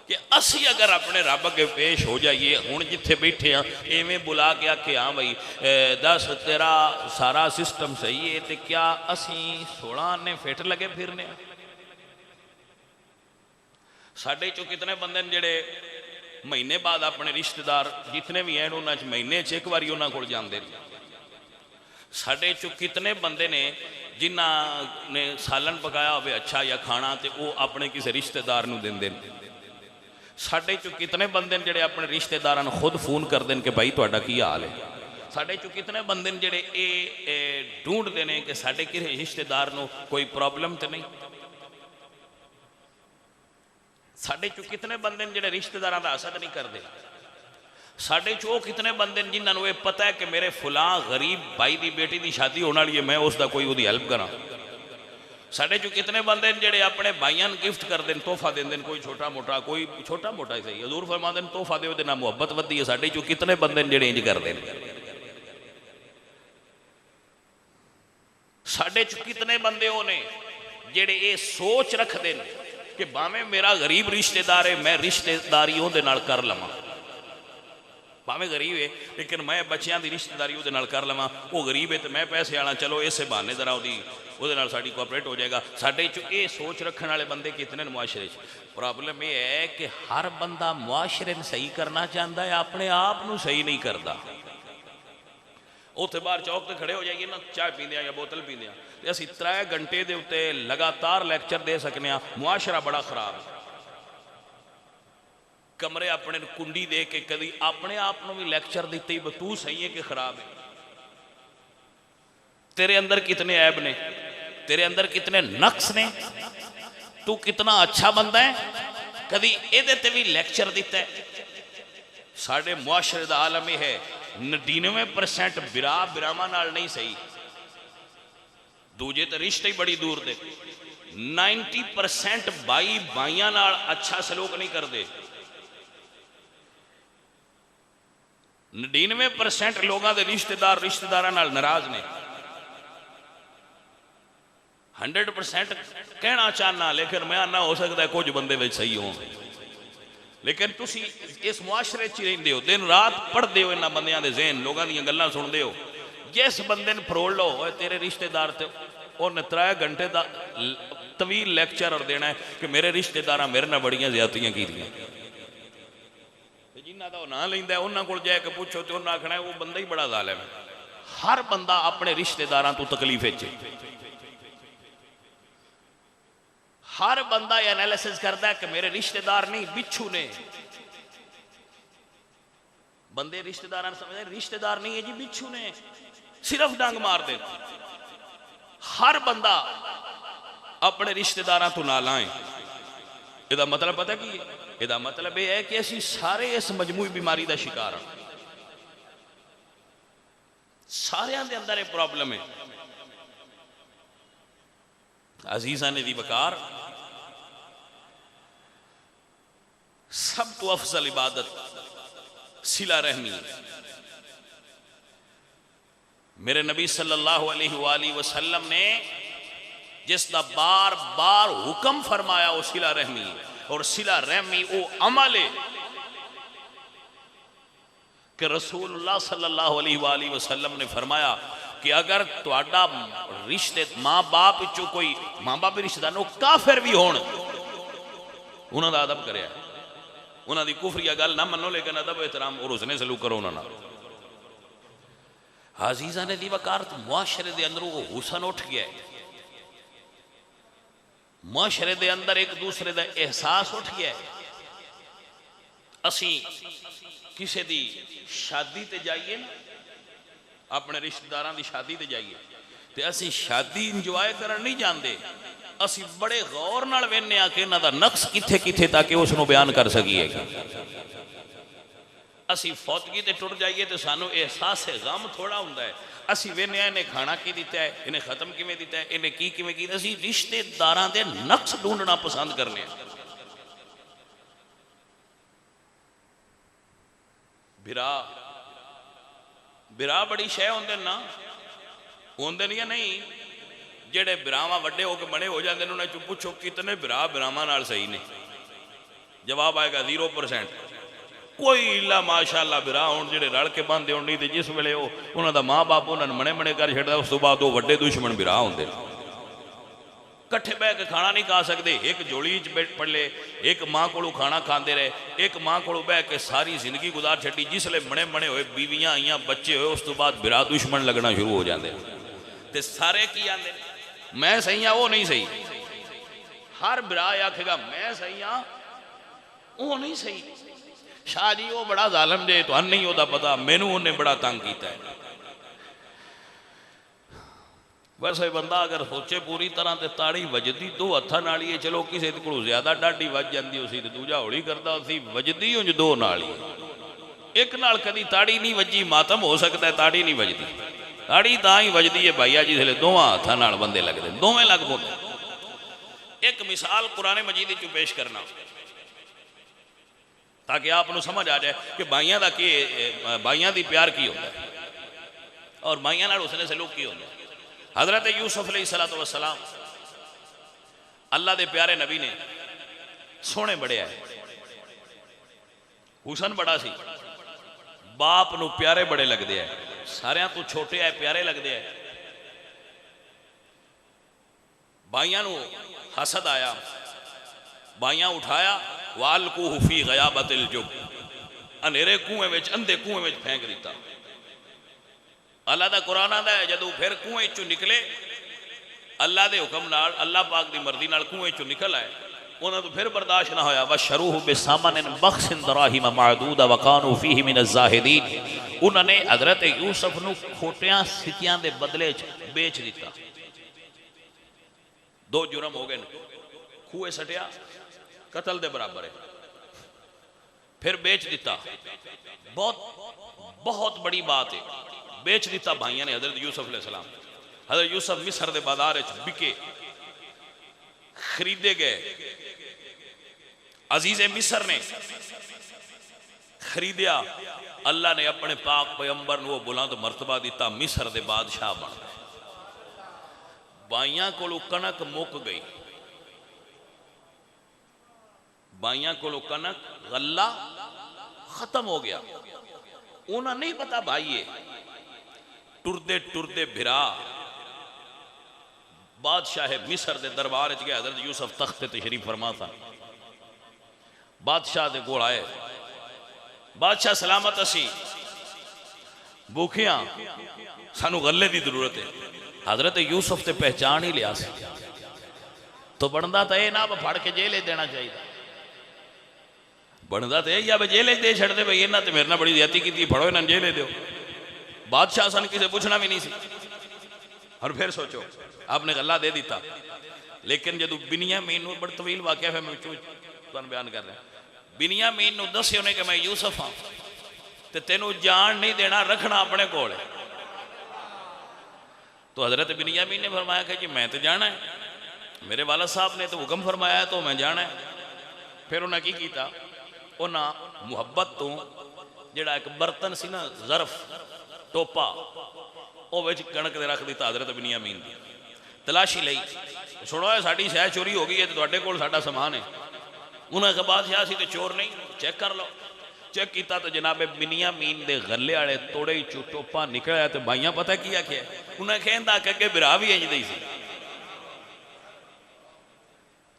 कि असी अगर अपने रब अगे पेश हो जाइए, हुण जिथे बैठे हाँ इवें बुला के आखे हाँ भाई दस तेरा सारा सिस्टम सही है, तो क्या असी 16 आने फिट लगे फिरने? साडे चो कितने बंदे जिहड़े महीने बाद अपने रिश्तेदार जितने भी हैं उन्होंने महीने एक बारी उन्होंने कोल जांदे ने। साडे चो कितने बंदे ने जिन्हां ने सालन पकाया होवे अच्छा या खाना, तो वो अपने किसी रिश्तेदार नूं दिंदे ने। साडे चो कितने बंदे ने जिहड़े अपने रिश्तेदारां नूं खुद फोन करदे ने कि भाई तुहाडा की हाल है। साडे चो कितने बंदे ने जिहड़े ये ढूंढते हैं कि साडे किसी रिश्तेदार नूं कोई प्रॉब्लम तो नहीं। साडे चो कितने बंदे ने जिहड़े रिश्तेदारां दा हसद नहीं करते। साडे चो कितने बंदे ने जिन्हां नूं ये पता है कि मेरे फलां गरीब भाई की बेटी की शादी होने वाली है, मैं उसका कोई उहदी हेल्प करा। साडे चो कितने बंदे ने जिहड़े अपने भाइयों नूं गिफ्ट करते हैं, तोहफा देंदे ने, कोई छोटा मोटा ही सही। हजूर फरमाते हैं तोहफा दे ना मुहब्बत वधदी है। साडे चो कितने बंदे ने जिहड़े इंज करते हैं। साडे चो कितने बंदे हो ने जिहड़े ये सोच रखते हैं कि भावें मेरा गरीब रिश्तेदार है, मैं रिश्तेदारी उहदे नाल कर लवां, भावें गरीब है लेकिन मैं बच्चों की रिश्तेदारी उहदे नाल कर लवां। वो गरीब है तो मैं पैसे वाला, चलो इस बहाने जरा उहदे नाल साडी कोऑपरेट हो जाएगा। साडे चो ये सोच रखने वाले बंदे कितने ने मुआशरे च। प्रॉब्लम यह है कि हर बंदा मुआशरे नूं सही करना चाहता है, अपने आप नूं सही नहीं करता। उत्थे बाहर चौक ते खड़े हो जाइए ना, चाय पींदे या बोतल पींदे, असीं 3 घंटे के उत्ते लगातार लैक्चर दे सकने। मुआशरा बड़ा खराब है। कमरे अपने कुंडी दे के कभी अपने आप को भी लैक्चर दिते ही तू सही है कि खराब है। तेरे अंदर कितने ऐब ने, तेरे अंदर कितने नक्स ने, तू कितना अच्छा बंदा है, कभी ये भी लैक्चर दिता है। साढ़े मुआशरे का आलम यह है 99% बिरा बिरावां नाल नहीं सही, दूजे तो रिश्ते ही बड़ी दूर दे। 90% भाई भाइयों नाल अच्छा सलूक नहीं करते। 99% लोगों के रिश्तेदार रिश्तेदारां नाल नाराज ने। 100% कहना चाहना, लेकिन मैं आना हो सकता है कुछ बंदे विच सही हो, लेकिन तुसी इस मुआशरे च रहिंदे हो, दिन रात पढ़ते हो इन्हां बंदियां दे ज़हन, लोगों दी गल्लां सुनते हो। जिस बंदे ने फरोल लो तेरे रिश्तेदार ते उन्हें 3 घंटे का तवील लैक्चर और देना है कि मेरे रिश्तेदार मेरे नाल बड़ियां ज़्यादतियां कीतियां। जिन्हां दा नां लैंदा उन्हां कोल जाके पूछो तो उन्हां आखना वो बंदा ही बड़ा ज़ालिम है। हर बंदा अपने रिश्तेदारां तो तकलीफ विच, हर बंदा एनालिसिस करता है कि मेरे रिश्तेदार नहीं बिच्छू ने। बंदे रिश्तेदार समझते रिश्तेदार नहीं है जी, बिच्छू ने, सिर्फ डंग मार दे। हर बंदा अपने रिश्तेदारों तो ना लाएं। ਇਹਦਾ मतलब पता की है? ਇਹਦਾ मतलब यह है कि असी सारे इस मजमूई बीमारी का शिकार हाँ। सारिਆਂ ਦੇ अंदर एक प्रॉब्लम है। अजीज़ा ने दी वकार, सब तो अफजल इबादत सिला रहमी। मेरे नबी सल्लल्लाहु अलैहि वसल्लम ने जिसका बार बार हुक्म फरमाया वो सिला रहमी है। और सिला रहमी वो अमल है कि रसूलुल्लाह सल्लल्लाहु अलैहि वसल्लम ने फरमाया कि अगर तुहाडा रिश्ते माँ बाप चो कोई माँ बाप रिश्तेदार काफिर भी होण, उन्होंने अदब करे, उन्होंने कुफरिया गल ना मनो, लेकिन अदब एहतराम और उसने सलूक करो उन्होंने। अजीज़ा ने दी वकार मुआशरे दे अंदर वो हुसन उठ गया है। मुआशरे दे अंदर एक दूसरे का एहसास उठ गया है। असी किसी दी शादी ते जाइए ना, अपने रिश्तेदारों की शादी ते जाइए तो असी शादी इंजॉय करन नहीं जाते, असी बड़े गौर नाल वेखने आ कि इन्हां दा नक्स किथे किथे ताकि उसनूं बयान कर सकीए। असी फौतगी ते टुर जाइए तो सानू एहसास है गम थोड़ा हुंदा है। असी वेखने इन्हें खाना की दिता है, इन्हें खत्म किवें दिता है, इन्हें की किवें कीता। असी रिश्तेदारां दे नक्स ढूंढना पसंद करने। बिरा बिरा बड़ी शह होंदे ना, होंदे नहीं नहीं जेड़े बिरावा वड्डे होके बड़े हो जाते हैं, उन्हें पुछो कितने बिरा बिरावां नाल सही ने, जवाब आएगा 0%। कोई इला माशाअल्लाह बिरा होण जेड़े रल के बंदे होण, नहीं तो जिस वेले उन्हां दा माँ बाप उन्होंने मने मने कर छड्डदा, उस तो बाद वो वड्डे दुश्मन बिरा होंदे। कट्ठे बह के खाना नहीं खा सकते, एक जोड़ी च पड़े, एक माँ को खाना खाते रहे, एक माँ को बह के सारी जिंदगी गुजार छड़ी। जिसले मने मने हुए बीवियां आईयां बच्चे हुए, उस तो बाद बिरा दुश्मन लगना शुरू हो जाते। ते सारे की आते मैं सही हाँ वो नहीं सही, हर बिरा आखेगा मैं सही हाँ वो नहीं सही। शाह जी वो बड़ा जालम जे, तो नहीं होता पता, मैनू उन्हें बड़ा तंग किया है। वैसे बंदा अगर सोचे पूरी तरह तो ताड़ी वजदी दो हत्थां नाल ही है। चलो किसी को ज्यादा डाढ़ी वज जाती उसी तो दूजा हौली करता, उसी वजदी उंज दो नाल ही। एक नाल कदी ताड़ी नहीं वजी, मातम हो सकता है, ताड़ी नहीं वजदी। ताड़ी तां ही वजदी है भाईया जिसले दोवां हत्थां नाल बंदे लगते, दोवें लग पौंदे। एक मिसाल कुरान मजीद चो पेश करना ताकि आपको समझ आ जाए कि भाइयों का की, भाइयों की प्यार की होता है और भाइयों नाल उसने सलूक की होता है। हजरत यूसुफ अलैहिस्सलातु वस्सलाम अल्लाह के प्यारे नबी ने, सोहने बड़े है, हुसन बड़ा सी, बाप नू प्यारे बड़े लगते हैं, सारियां तो छोटे है प्यारे लगते हैं। भाइयों नू हसद आया, भाइयां उठाया, वालकूहु फी गयाबतिल जुब, अंधेरे कुएं विच, अंधे कुएं विच फेंक दिता। अल्लाह का कुरान आता है जदों फिर कुएं चो निकले, अल्लाह के हुक्म नाल, अल्लाह पाक की मर्जी नाल कुएं चो निकल आए, उन्होंने तो फिर बर्दाश्त ना होया। वशरूहु बिसमनिन बख्सिन दराहिम मादूदा वकानू फीहि मिन ज़ाहिदीन, उन्होंने हजरत यूसुफ नू खोटियां सिक्कियां दे बदले च बेच दिता। दो जुर्म हो गए, खूहे सटिया कतल दे बराबर है, फिर बेच दिता। बहुत बहुत बड़ी बात है, बेच दिता भाइयों ने हजरत यूसुफ अलैहिस्सलाम। हजरत यूसुफ मिस्र के बाजार बिके, खरीदे गए। अजीज मिस्र ने खरीदिया, अल्लाह ने अपने पाक पैगंबर को बुलंद मर्तबा दिता, मिस्र के बादशाह बन गए। भाइयों को कनक मुक गई, भाइयों को कनक गल्ला खत्म हो गया। उन्हें नहीं पता भाई ये टुरदे टुरदे भिरा बादशाह मिस्र के दरबार च गया। हजरत यूसुफ तख्त तशरीफ फरमा था, बादशाह दे कोल आए, बादशाह सलामत असी भूखियां, सानू गले की जरूरत है। हजरत यूसुफ ते पहचान ही लिया, तो बनता तो यह ना फड़ के जेल देना चाहिए, बनता तो यही जेल दे छड़ते भाई इन्हें तो मेरे ना बड़ी ज्यादती की, फड़ो इन्हें जेल दो। बादशाह सन किसी पूछना भी नहीं सी। और फिर सोचो आपने गला दे दिता, लेकिन जदों बिनियामीन नूं बड़ा तवील वाक़या है, मैं तुहानूं बयान कर रहा। बिनियामीन नूं दस्सिया उन्हें कि मैं यूसुफ हाँ ते तेनों जान नहीं देना, रखना अपने कोल। तो हजरत बिनियामीन ने फरमाया कि जी मैं तो जाना है, मेरे वाला साहब ने तो हुक्म फरमाया तो मैं जाना है। फिर उन्हें की किया, उन्हें मुहब्बत तो जिहड़ा एक बर्तन सी ना, ज़र्फ टोपा, वो विच कणक दे रख दिता हजरत बिनियामीन दी। तलाशी लई, सुनो साड़ी शह चोरी हो गई है, तुहाडे कोल साडा समान है। उन्हें कहा बादशाह सी तो चोर नहीं, चेक कर लो। चेक किया तो जनाबे बिनियामीन दे गले वाले तोड़े चो टोपा निकलिया। तो भाइयां पता की आख्या, उन्हें कहता कि बिरा भी इंज दी सी।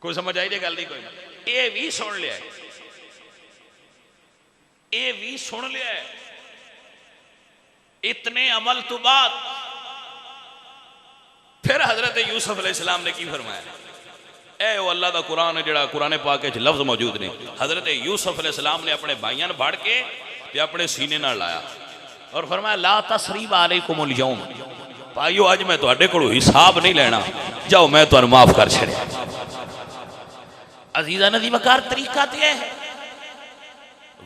कोई समझ आई जे गल दी? कोई ये भी सुन लिया, ये भी सुन लिया। इतने अमल तो बाद फिर हजरत यूसुफ अलैहिस्सलाम ने की फरमाया? ए वो अल्लाह का कुरान है, जड़ा कुरान पाक के लफ्ज मौजूद ने। हजरत यूसुफ अलैहिस्सलाम ने अपने भाइयों ने फाड़ के अपने सीने नाल लाया और फरमाया ला तसरीब अलैकुमुल यौम, भाइयों अज मैं तुहाडे कोलों हिसाब नहीं लेना, जाओ मैं तुहानू माफ कर छड़िया। अजीजा नदी वकार तरीका ते है,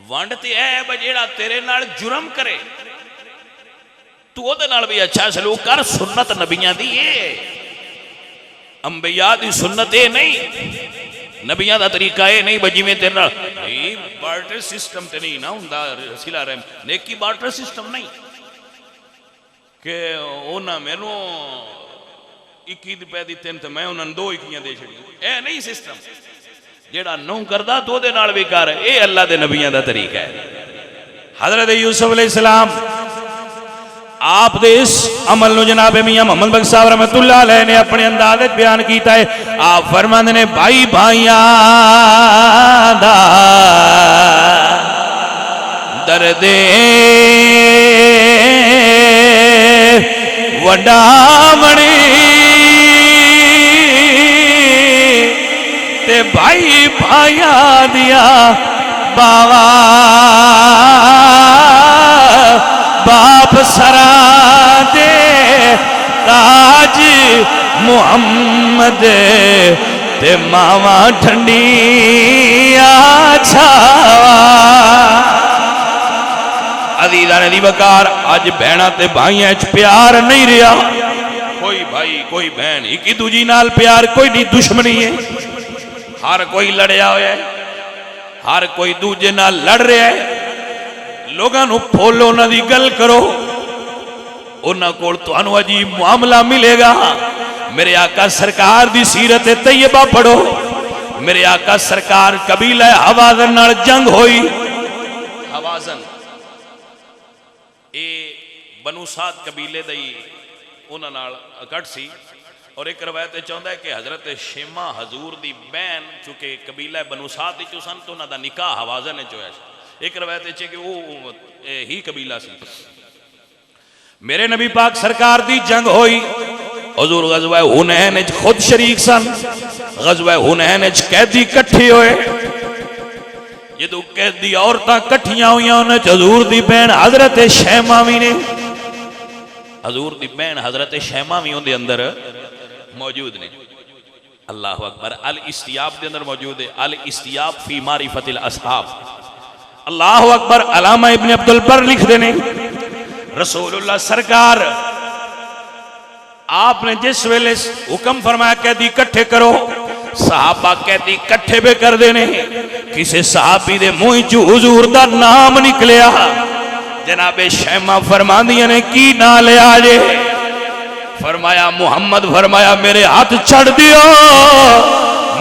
वंड ते है जेड़ा तेरे नाल जुर्म करे तू ओदे नाल भी अच्छा सलूक कर। सुन्नत नबियां दी है, अंबिया दी सुन्नत है नहीं, नबियां दा तरीका है नहीं। जिवें तेरे नाल नहीं बार्टर सिस्टम ते नहीं ना हुंदा, सिला रहम नेकी बार्टर सिस्टम नहीं कि उन्हां मैनू 21 रुपए दिते ते मैं उन्हां 2 21 दे छड़ी, ए नहीं सिस्टम। जेड़ा नौ करदा तो ओदे नाल भी कर, ए अल्लाह दे नबियां दा तरीका है। हजरत यूसुफ अलैहिस्सलाम आप दे इस अमल नु जनाब मियां मोहम्मद बख्श साहब रहमतुल्लाह अलैह ने अपने अंदाज विच बयान कीता है। आप फरमांदे ने भाई भाइयां दा दर्दे वड्डा बणी ते भाई भाइयां दिया बावा बाप सरा दे ताज मुहम्मद ते मावा ठंडिया छावा। अजीज़ा ने दी वकार अज बहना ते भाइयां च प्यार नहीं रहा। कोई भाई कोई बहन एक ही दूजी नाल प्यार कोई नहीं, दुश्मनी है। हर कोई लड़िया होया है, हर कोई दूजे नाल लड़ रहा है। लोगों को फोलो उन्हां दी गल करो, उन्हां कोल तुहानू अजीब मामला मिलेगा। मेरे आका सरकार दी सीरत तैयबा पढ़ो। मेरे आका सरकार कबीला हवाजन नाल जंग होई। हवाजन ए बनु साद कबीले दा ही उन्हां नाल इकट्ठ सी। और एक रवायत चाहता है कि हजरत शेमा हजूर दी बहन चूंकि कबीला बनु साद दी सन तो उन्हां दा निकाह हवाजन च होया। एक रवायत है कि वो ही कबीला सी। मेरे नबी पाक सरकार दी जंग होई। हुजूर गज़वा हुनैन च खुद शरीक सन। गज़वा हुनैन च कैदी इकट्ठे होए। जदों कैदी औरतां इकट्ठियां होईयां उन्हां च हुजूर दी बहन हजरत शैमा भी ने। हुजूर दी बहन हजरत शैमा भी उहदे अंदर मौजूद ने। अल्लाह अकबर। अल इस्तियाब दे अंदर मौजूद है, अल इस्तियाब फी मारिफतिल असहाब। अल्लाह अकबर। अलामा इब्न अब्दुल बर लिखते ने रसूलुल्लाह सरकार आपने जिस वेले हुक्म फरमाया कैदी इकट्ठे करो, सहाबा कैदी इकट्ठे भी कर देने। किसी सहाबी दे मुंह चो हुजूर दा नाम निकलिया। जनाबे शैमा फरमांदियां ने की ना लिया जे? फरमाया मुहम्मद। फरमाया मेरे हाथ छड़ दियो,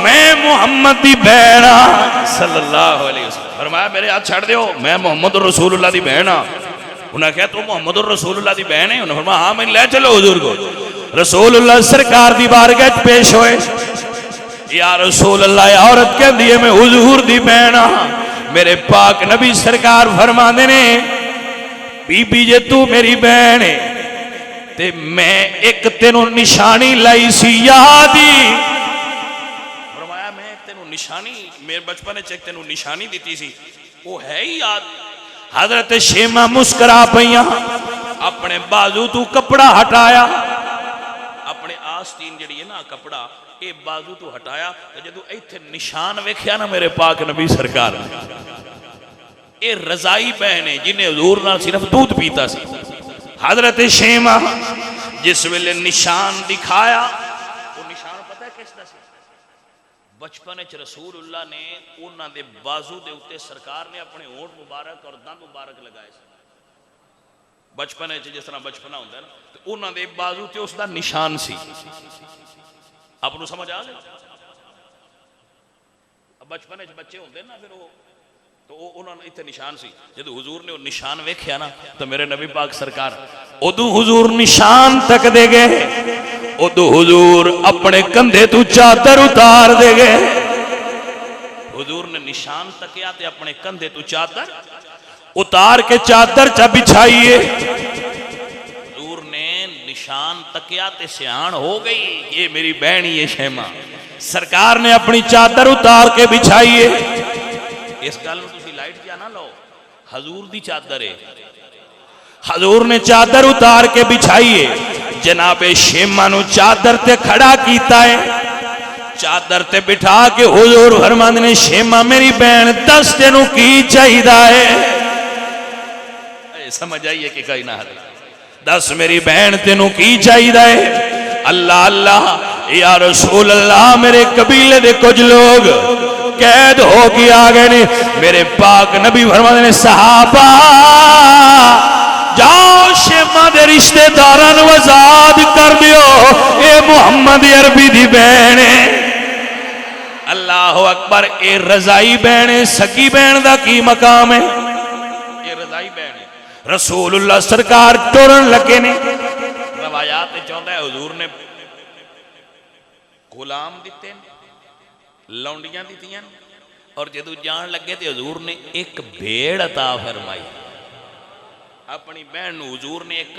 मैं मुहम्मद दी बहन सल्लल्लाहु अलैहि वसल्लम। फरमाया मेरे हाथ छड़ दियो, मैं मोहम्मद रसूलुल्लाह दी बहन हाँ। उन्हें कहा तू मोहम्मद रसूलुल्लाह दी बहन है? उन्हें फरमाया हाँ, मैं ले चलो हुजूर को। रसूलुल्लाह सरकार दी बारगाह च पेश होए। या रसूलुल्लाह औरत कहती है मैं हुजूर दी बहन हाँ। मेरे पाक नबी सरकार फरमांदे ने बीबी जे तू मेरी बहन है ते मैं एक तेनों निशानी लाई सी याद ही। फरमाया मैं तेनों निशानी मेरे बचपन च तेनों निशानी दी सी, वो है ही याद। हजरत शेमा मुस्करा पईयां। अपने बाजू तू कपड़ा हटाया, अपने आस्तीन जी है ना कपड़ा ये बाजू तो हटाया तो जो इत्थे निशान वेख्या ना मेरे पाक नबी सरकार ये रजाई बहन है जिन्हें हजूर नाल सिर्फ दूध पीता सी। हजरत शेमा जिस वेले निशान दिखाया वो निशान पता है किसदा सी? बचपन च रसूलुल्लाह ने उन्हां दे बाजू दे उत्ते सरकार ने अपने होंठ मुबारक और दंद मुबारक लगाए सी। बचपन जिस तरह बचपना होंगे ना तो उन्होंने बाजू ते उसका निशान सी। आपको समझ आ गया? बचपन बच्चे होंगे ना फिर वो तो उन्होंने इतने निशान सी। जब हुजूर ने वो निशान वेख्या ना तो मेरे नबी पाक सरकार उदू हुजूर निशान तक दे गए, उदू हुजूर अपने कंधे तू चादर उतार दे गए। हुजूर ने निशान तकिया ते अपने कंधे तू चादर उतार के चादर चा बिछाइए। हजूर ने निशान तकिया ते सियाण हो गई ये मेरी बहन ही है शेमा। सरकार ने अपनी चादर उतार के बिछाइए। इस गल तुसी लाइट क्या ना लो, हजूर दी चादर है। हजूर ने चादर उतार के बिछाइए। जनाबे शेमा नु चादर ते खड़ा कीता है, चादर ते बिठा के हुजूर फरमांदे ने शेमा मेरी बहन दस तेनू की चाहिदा है। समझ आइए कि कहीं ना दस मेरी बहन तेनू की चाहिदा है? अल्लाह अल्लाह या रसूल अल्लाह मेरे कबीले दे कुछ लोग कैद हो के आ गए ने। मेरे पाक नबी फरमाते ने सहाबा जाओ शेमा दे रिश्तेदारां नू आजाद कर दियो, ये मुहम्मद अरबी दी बहन है। अल्लाह अकबर। ये रजाई बहन है, सगी बहन दा की मकाम है? ये रजाई बहन है। रसूलुल्लाह सरकार टुरन लगे ने। रवायात चाहता है हुजूर ने गुलाम दिते, लौंडियां दित्तियां और जदों जान लगे तो हुजूर ने एक भेड़ अता फरमाई। अपनी बहन नूं हुजूर ने एक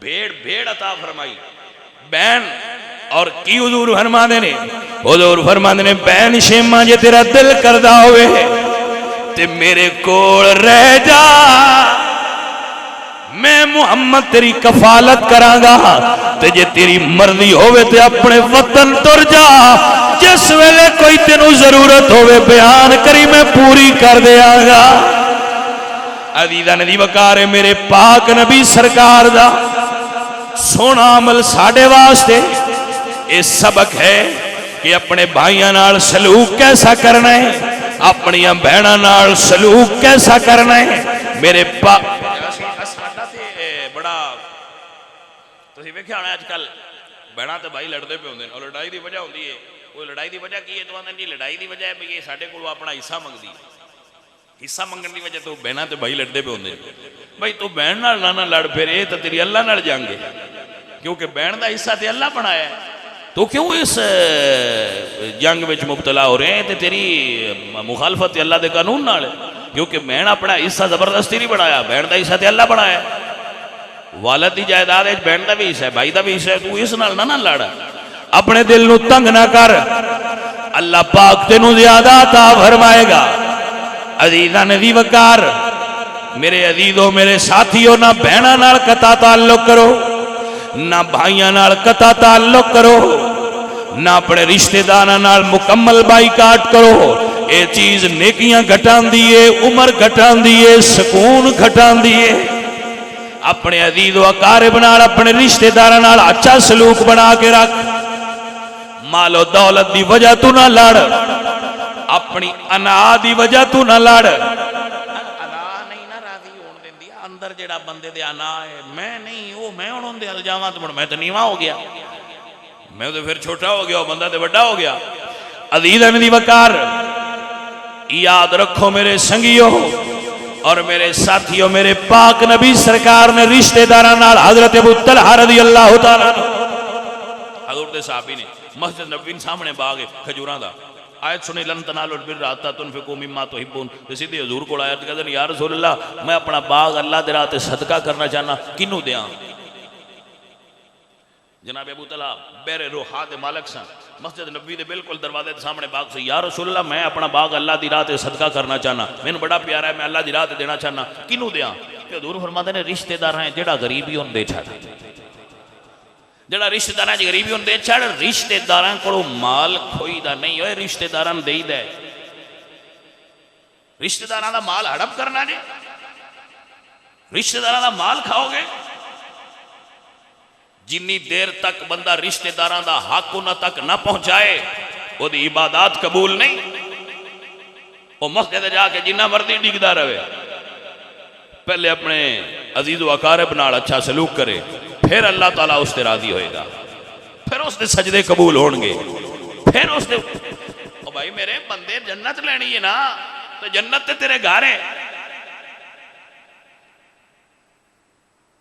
भेड़ अता फरमाई। बहन और की हुजूर फरमाते ने? हुजूर फरमाते ने बहन शेमा जे तेरा दिल करदा होवे ते मेरे कोल रह जा, मैं मुहम्मद तेरी कफालत करांगा। ते जे तेरी मर्जी होवे ते अपने वतन तुर जा, जिस वेले कोई तेनू जरूरत होवे बयान करी मैं पूरी कर देंगा। अजीज़ा नदी वकार है मेरे पाक नबी सरकार दा सोना अमल साडे वास्ते ये सबक है कि अपने भाइयों नाल सलूक कैसा करना है, अपनी बहनों नाल सलूक कैसा करना है। मेरे पाक बड़ा तुसीं वेख्या होना अजकल बहना तो भाई लड़ते पे होंगे और लड़ाई की वजह होती है। वो लड़ाई की वजह की है? तो आंदे जी लड़ाई की वजह है भी ये साडे कोलों अपना हिस्सा मंगदी, हिस्सा मंगण की वजह तो बहना तो भाई लड़ते पे होंगे। भाई तू बहन नाल ना लड़ फिर ये तो तेरी अल्लाह नाल जांगे, क्योंकि बहन का हिस्सा तो अल्लाह बनाया है। तो क्यों इस जंग में मुबतला हो रहे हैं? तो तेरी मुखालफत अल्लाह के कानून नाल है, क्योंकि बहन अपना हिस्सा जबरदस्ती नहीं बनाया, बहन का हिस्सा तो अल्लाह बनाया। वालद की जायदाद बहन का भी हिस्सा है, भाई का भी हिस्सा है। तू इस नाल ना लड़, अपने दिल नू तंग ना कर, अल्लाह पाक तेनू ज्यादा अता फरमाएगा। अजीज़ा नदी वकार मेरे अजीजों मेरे साथियों, ना बहना नाल कता ताल्लुक करो, ना भाइयों नाल कता ताल्लुक करो, ना अपने रिश्तेदारां नाल मुकम्मल बाईकाट करो। ये चीज नेकियां घटांदी है, उम्र घटांदी है, सुकून घटांदी है। अपने अजीज अकारिब नाल अपने रिश्तेदारां नाल अच्छा सलूक बना के रख। मालो दौलत की वजह तू ना लड़, अपनी अना की वजह तू ना लड़। अना नहीं ना राजी होने देंदी, अंदर जेड़ा बंदे दे अना है मैं नहीं वो मैं हुण उहदे अल जावां तो मैं तो नीवा हो गया, मैं तो फिर छोटा हो गया, बंदा तो बड़ा हो गया। अजीज नदी वकार याद रखो मेरे संगियों और मेरे साथियों, मेरे पाक नबी सरकार ने रिश्तेदारां नाल हजरत अबू तलहा रज़ियल्लाहु तआला हजूर दे सहाबी ने मस्जिद नबवी सामने बाग है खजूरां दा, आयत सुनी लन तनालुल बिर्रा हत्ता तुनफिकू मिम्मा तुहिब्बून। सीधे हजूर को आया तो कहते या रसूल अल्लाह मैं अपना बाग अल्लाह दे राह ते सदका करना चाहना, किनू दें? जनाब अबू तलहा बेरे रोहा दे मालिक सन, मस्जिद नबवी दे बिल्कुल दरवाजे के सामने बाग से, या रसूल अल्लाह मैं अपना बाग अल्लाह दी राह ते सदका करना चाहना, मैनू बड़ा प्यारा है, मैं अल्लाह दी राह ते देना चाहना, किनू दें? हजूर फरमाते ने रिश्तेदार हैं जेड़ा गरीबी उन दे छड़। ਜਿਹੜਾ ਰਿਸ਼ਤੇਦਾਰਾਂ 'ਚ ਗਰੀਬੀ ਹੁੰਦੇ ਛੜ ਰਿਸ਼ਤੇਦਾਰਾਂ ਕੋਲੋਂ ਮਾਲ ਖੋਈਦਾ ਨਹੀਂ ਹੋਏ, ਰਿਸ਼ਤੇਦਾਰਾਂ ਨੂੰ ਦੇਈਦਾ। ਰਿਸ਼ਤੇਦਾਰਾਂ ਦਾ ਮਾਲ ਹੜਪ ਕਰਨਾ ਜੇ, ਰਿਸ਼ਤੇਦਾਰਾਂ ਦਾ ਮਾਲ ਖਾਓਗੇ। जिन्नी देर तक बंदा रिश्तेदारां दा हक उन्हां तक ना पहुंचाए ओदी इबादत कबूल नहीं। वो मस्जिद जाके जिन्ना मर्जी डिगदा रहे, पहले अपने अजीज व अकारब नाल अच्छा सलूक करे, फिर अल्लाह ताला उससे राजी होएगा, फिर उसके सजदे कबूल होणगे, फिर उसने ओ भाई मेरे बंदे जन्नत लेनी है ना, तो जन्नत ते तेरे घर है।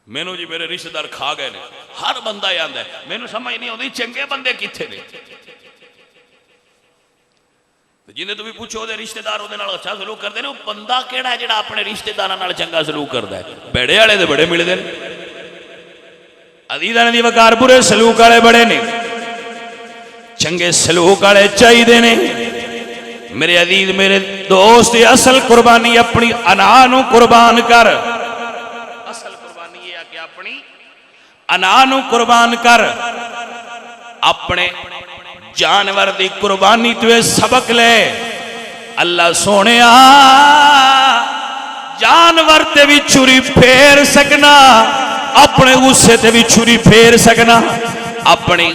मैनू जी मेरे रिश्तेदार खा गए ने, हर बंदा आंदा है, मैनू समझ नहीं आती चंगे बंदे किथे ने। जिन्हें तुम पूछो वो रिश्तेदार वो अच्छा सलूक करते हैं, वो बंदा केड़ा है जिहड़ा अपने रिश्तेदारों नाल चंगा सलूक करता है? बेड़े वाले तो बड़े मिलते हैं, अजीज़ां दी वकार बुरे सलूक वाले बड़े ने, चंगे सलूक वाले चाहिए ने। मेरे अजीज मेरे दोस्त, असल कुर्बानी अपनी अना नूं कुर्बान कर, अना नूं कुर्बान कर, अपने जानवर दी कुर्बानी तू सबक ले। अल्लाह सोने जानवर ते भी छुरी फेर सकना, अपने गुस्से ते भी छुरी फेर सकना, अपनी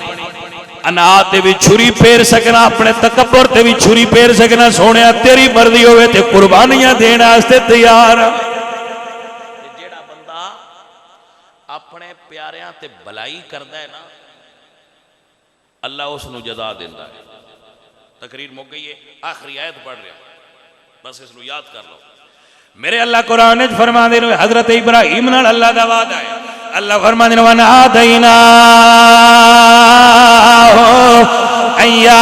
अना ते भी छुरी फेर सकना, अपने तकब्बर ते भी छुरी फेर सकना। सोने तेरी मर्जी होवे ते कुर्बानियां देने वास्ते तैयार। अपने प्यारियां ते भलाई करता है ना, अल्लाह उसनूं जज़ा देंदा है। तकरीर मुक गई है, आखिरी आयत पढ़ रहा, बस इसनूं याद कर लो। मेरे अल्लाह कुरान च फरमांदे ने, हजरत इब्राहिम नाल अल्लाह दा वादा है। अल्लाह फरमांदे ने, वनादैना अय्या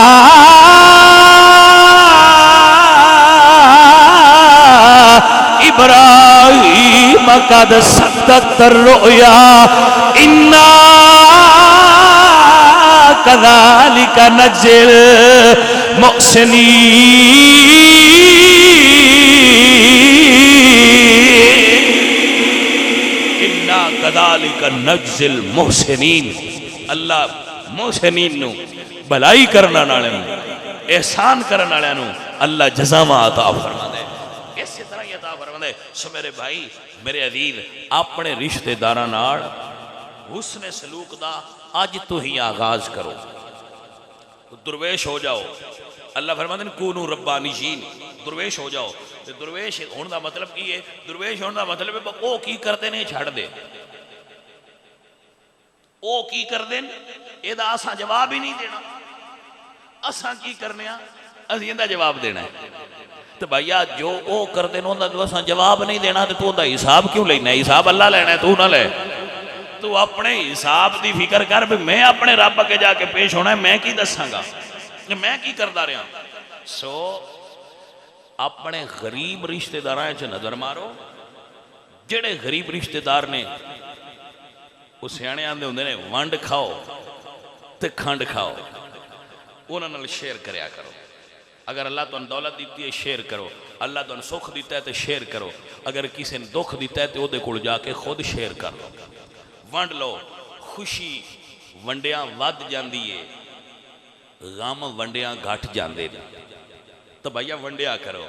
इब्राहिम कद सद्दक़्त रुया इन्ना कज़ालिका नज्जिल मुहसिनीन। अल्लाह मुहसिनीन नूं भलाई करने वाले नूं, एहसान करने वाले नूं अल्लाह जज़ावां अता फरमांदा है। इसी तरह ही अता फरमांदा है। सो मेरे भाई मेरे अजीज, अपने रिश्तेदारां नाल हुस्न सलूक दा अज तो ही आगाज करो, दुरवेश हो जाओ। अल्लाह फरमाते हैं कूनू रब्बानीशीन, दुरवेश हो जाओ। तो दुरवेश होने का मतलब की है? दुरवेश होने का मतलब है वो की करते ने छड़ दे, वो की करते हैं एदा असां जवाब ही नहीं देना। असां की करने असीं इहदा जवाब देना है। तो भैया जो वो करते हैं उन्हां दा असां जवाब नहीं देना, तो तू उहदा हिसाब क्यों लेना? हिसाब अल्लाह लेना है, तू ना ले। तू अपने हिसाब की फिक्र कर भी मैं अपने रब अगे जाके पेश होना है, मैं की दसांगा मैं की करता रहा। सो अपने गरीब रिश्तेदारां च नजर मारो। जेड़े गरीब रिश्तेदार ने वो सियाणे आंदे हुंदे ने वंड खाओ ते खंड खाओ, उन्हां नाल शेयर करया करो। अगर अल्लाह तुहानू दौलत दी है शेयर करो, अल्लाह तुहानू सुख दिता है तो शेयर करो। अगर किसी ने दुख दिता है तो उहदे कोल जाके खुद शेयर कर लो, वंड लो। खुशी वंडिया वध जाती है, गम वंडिया घट जाते हैं। तो भैया वंडिया करो,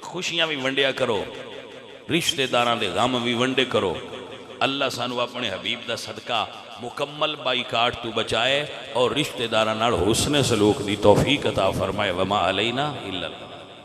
खुशियां भी वंडिया करो, रिश्तेदारां दे गम भी वंडे करो। अल्लाह सानू अपने हबीब दा सदका मुकम्मल बाईकाट तू बचाए और रिश्तेदारां नाल हुस्न सलूक दी तौफीक अता फरमाए। वमा अलैना इल्लल